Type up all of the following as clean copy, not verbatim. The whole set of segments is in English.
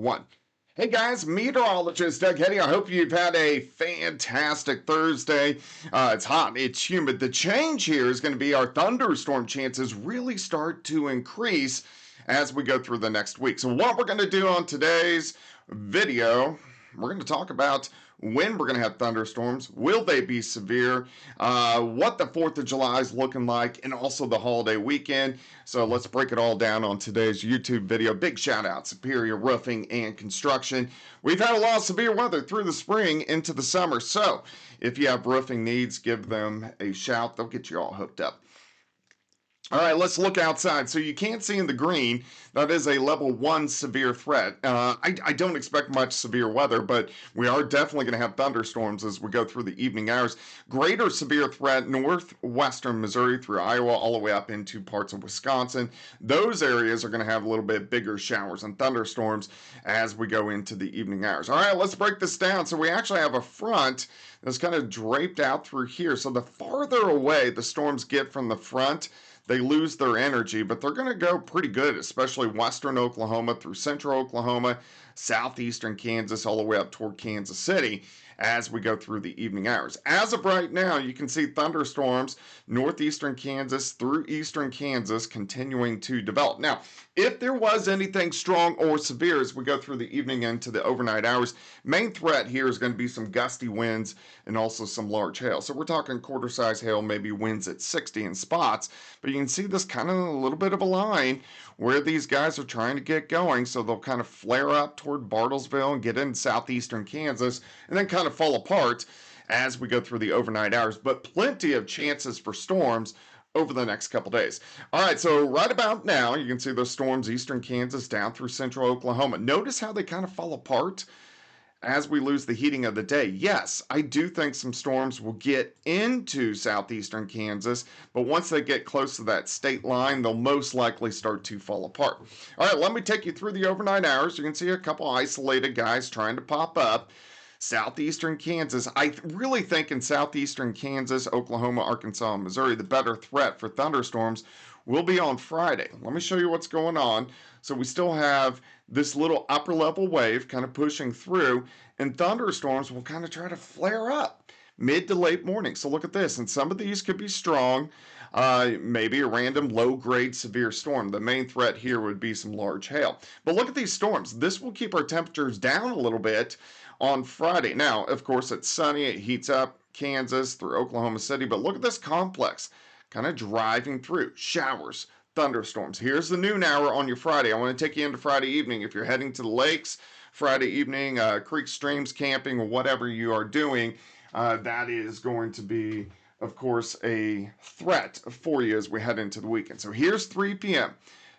One. Hey guys, meteorologist Doug Hetty. I hope you've had a fantastic Thursday. It's hot, it's humid. The change here is going to be our thunderstorm chances really start to increase as we go through the next week. So, what we're going to do on today's video, we're going to talk about when we're going to have thunderstorms, will they be severe, what the 4th of July is looking like, and also the holiday weekend. So let's break it all down on today's YouTube video. Big shout out, Superior Roofing and Construction. We've had a lot of severe weather through the spring into the summer. So if you have roofing needs, give them a shout. They'll get you all hooked up. All right, let's look outside. So you can't see in the green. That is a level 1 severe threat. I don't expect much severe weather, but we are definitely going to have thunderstorms as we go through the evening hours. Greater severe threat, northwestern Missouri through Iowa, all the way up into parts of Wisconsin. Those areas are going to have a little bit bigger showers and thunderstorms as we go into the evening hours. All right, let's break this down. So we actually have a front that's kind of draped out through here. So the farther away the storms get from the front, they lose their energy, but they're going to go pretty good, especially western Oklahoma through central Oklahoma, southeastern Kansas, all the way up toward Kansas City as we go through the evening hours. As of right now, you can see thunderstorms northeastern Kansas through eastern Kansas continuing to develop. Now, if there was anything strong or severe as we go through the evening into the overnight hours, main threat here is going to be some gusty winds and also some large hail. So we're talking quarter-size hail, maybe winds at 60 in spots, but you can see this kind of a little bit of a line where these guys are trying to get going, so they'll kind of flare up toward Bartlesville and get into southeastern Kansas and then kind of fall apart as we go through the overnight hours, but plenty of chances for storms over the next couple days. All right, so right about now, you can see those storms eastern Kansas down through central Oklahoma. Notice how they kind of fall apart as we lose the heating of the day. Yes, I do think some storms will get into southeastern Kansas, but once they get close to that state line, they'll most likely start to fall apart. All right, let me take you through the overnight hours. You can see a couple isolated guys trying to pop up. Southeastern Kansas, I really think in southeastern Kansas, Oklahoma, Arkansas, and Missouri, the better threat for thunderstorms will be on Friday. Let me show you what's going on. So we still have this little upper level wave kind of pushing through, and thunderstorms will kind of try to flare up mid to late morning. So look at this, and some of these could be strong, maybe a random low grade severe storm. The main threat here would be some large hail. But look at these storms. This will keep our temperatures down a little bit on Friday. Now, of course, it's sunny, it heats up Kansas through Oklahoma City, but look at this complex kind of driving through showers, thunderstorms. Here's the noon hour on your Friday. I want to take you into Friday evening. If you're heading to the lakes Friday evening, creeks, streams, camping, or whatever you are doing, that is going to be, of course, a threat for you as we head into the weekend. So here's 3 p.m.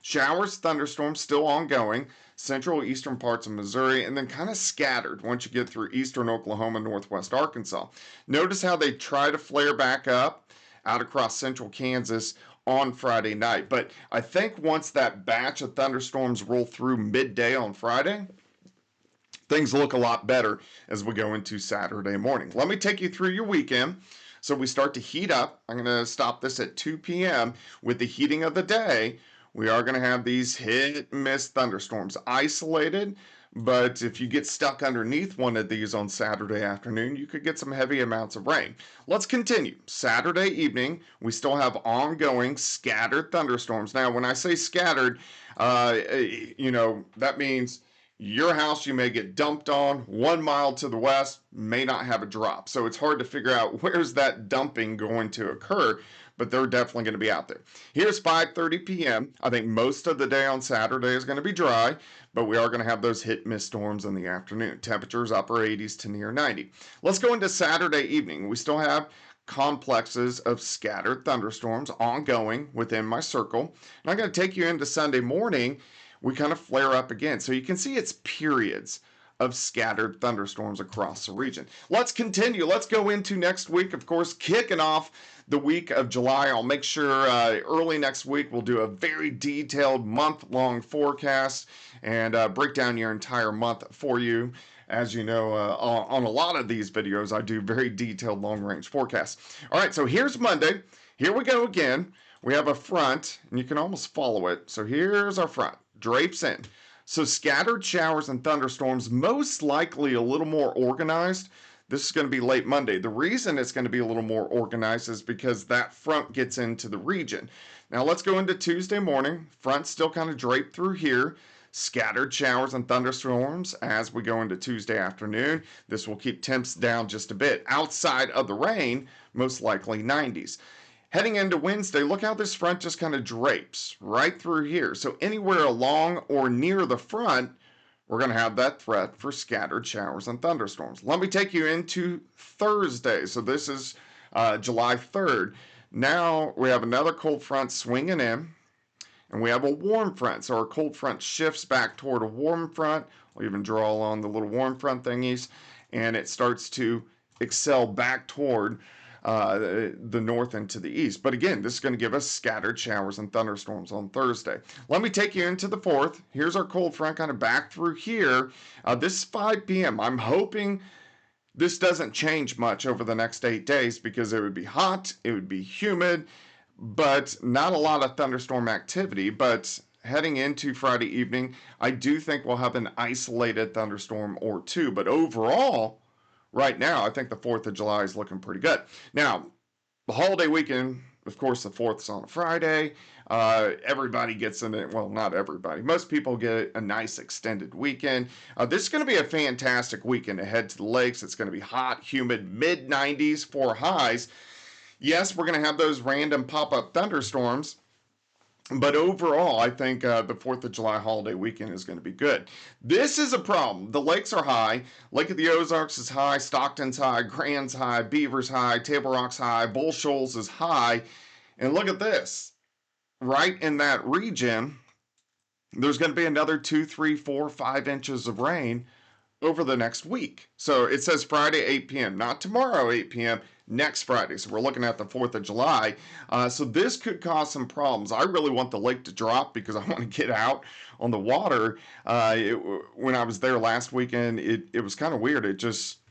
Showers, thunderstorms still ongoing, central eastern parts of Missouri, and then kind of scattered once you get through eastern Oklahoma, northwest Arkansas. Notice how they try to flare back up out across central Kansas on Friday night. But I think once that batch of thunderstorms roll through midday on Friday, things look a lot better as we go into Saturday morning. Let me take you through your weekend. So we start to heat up. I'm going to stop this at 2 p.m. with the heating of the day. We are going to have these hit and miss thunderstorms, isolated, but if you get stuck underneath one of these on Saturday afternoon, you could get some heavy amounts of rain. Let's continue. Saturday evening, we still have ongoing scattered thunderstorms. Now, when I say scattered, that means your house you may get dumped on 1 mile to the west may not have a drop. So it's hard to figure out where's that dumping going to occur, but they're definitely going to be out there. Here's 5:30 p.m. I think most of the day on Saturday is going to be dry, but we are going to have those hit-miss storms in the afternoon. Temperatures upper 80s to near 90. Let's go into Saturday evening. We still have complexes of scattered thunderstorms ongoing within my circle. And I'm going to take you into Sunday morning. We kind of flare up again. So you can see it's periods of scattered thunderstorms across the region. Let's continue. Let's go into next week, of course, kicking off the week of July. I'll make sure early next week we'll do a very detailed month-long forecast and break down your entire month for you. As you know, on a lot of these videos, I do very detailed long-range forecasts. All right, so here's Monday. Here we go again. We have a front, and you can almost follow it. So here's our front, drapes in. So scattered showers and thunderstorms, most likely a little more organized. This is going to be late Monday. The reason it's going to be a little more organized is because that front gets into the region. Now let's go into Tuesday morning. Front still kind of draped through here. Scattered showers and thunderstorms as we go into Tuesday afternoon. This will keep temps down just a bit. Outside of the rain, most likely 90s. Heading into Wednesday, look how this front just kind of drapes right through here. So anywhere along or near the front, we're going to have that threat for scattered showers and thunderstorms. Let me take you into Thursday. So this is July 3rd. Now we have another cold front swinging in, and we have a warm front. So our cold front shifts back toward a warm front. We'll even draw on the little warm front thingies, and it starts to excel back toward the north and to the east. But again, this is going to give us scattered showers and thunderstorms on Thursday. Let me take you into the 4th. Here's our cold front kind of back through here. This is 5 p.m. I'm hoping this doesn't change much over the next 8 days because it would be hot, it would be humid, but not a lot of thunderstorm activity. But heading into Friday evening, I do think we'll have an isolated thunderstorm or two. But overall, right now, I think the 4th of July is looking pretty good. Now, the holiday weekend, of course, the 4th is on a Friday. Everybody gets in it. Well, not everybody. Most people get a nice extended weekend. This is going to be a fantastic weekend to head to the lakes. It's going to be hot, humid, mid 90s for highs. Yes, we're going to have those random pop-up thunderstorms. But overall, I think the 4th of July holiday weekend is going to be good. This is a problem. The lakes are high. Lake of the Ozarks is high. Stockton's high. Grand's high. Beaver's high. Table Rock's high. Bull Shoals is high. And look at this. Right in that region, there's going to be another 2, 3, 4, 5 inches of rain over the next week. So it says Friday, 8 p.m. Not tomorrow, 8 p.m. Next Friday. So we're looking at the 4th of July. So this could cause some problems. I really want the lake to drop because I want to get out on the water. When I was there last weekend, it was kind of weird.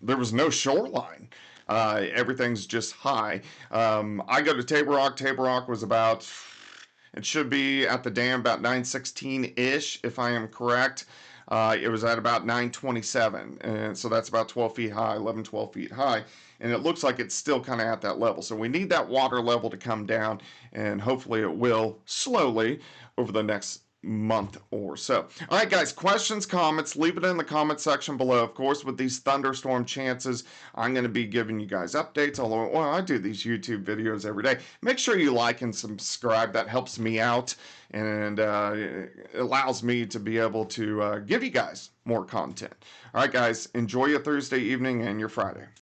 There was no shoreline. Everything's just high. I go to Table Rock. Table Rock was it should be at the dam about 916-ish, if I am correct. It was at about 927, and so that's about 12 feet high, 11, 12 feet high, and it looks like it's still kind of at that level. So we need that water level to come down, and hopefully it will slowly over the next month or so. All right, guys, questions, comments, leave it in the comment section below. Of course, with these thunderstorm chances, I'm going to be giving you guys updates, although, well, I do these YouTube videos every day. Make sure you like and subscribe. That helps me out, and it allows me to be able to give you guys more content. All right, guys, enjoy your Thursday evening and your Friday.